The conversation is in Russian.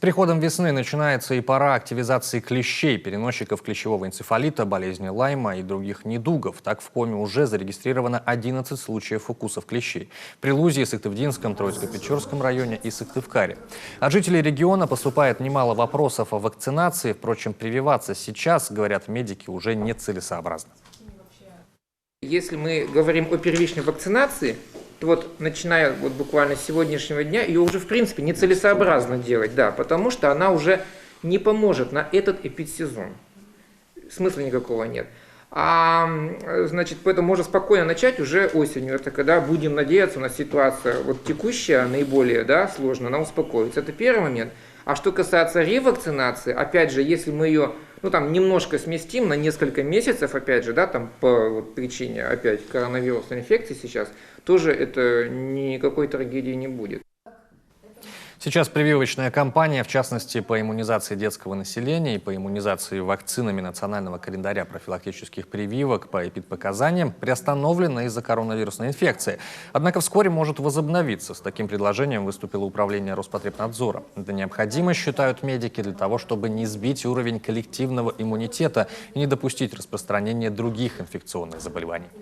Приходом весны начинается и пора активизации клещей, переносчиков клещевого энцефалита, болезни Лайма и других недугов. Так в Коми уже зарегистрировано 11 случаев укусов клещей. В Прилузии, Сыктывдинском, Троицко-Печорском районе и Сыктывкаре. От жителей региона поступает немало вопросов о вакцинации. Впрочем, прививаться сейчас, говорят медики, уже нецелесообразно. Если мы говорим о первичной вакцинации, то вот начиная вот буквально с сегодняшнего дня, ее уже в принципе нецелесообразно делать, да, потому что она уже не поможет на этот эпидсезон. Смысла никакого нет. Значит, поэтому можно спокойно начать уже осенью. Это когда будем надеяться, у нас ситуация вот текущая, наиболее, да, сложная, она успокоится. Это первый момент. А что касается ревакцинации, опять же, если мы ее, там немножко сместим на несколько месяцев, опять же, да, там по причине опять коронавирусной инфекции сейчас, тоже это никакой трагедии не будет. Сейчас прививочная кампания, в частности, по иммунизации детского населения и по иммунизации вакцинами национального календаря профилактических прививок по эпидпоказаниям, приостановлена из-за коронавирусной инфекции. Однако вскоре может возобновиться. С таким предложением выступило управление Роспотребнадзора. Это необходимо, считают медики, для того, чтобы не сбить уровень коллективного иммунитета и не допустить распространения других инфекционных заболеваний.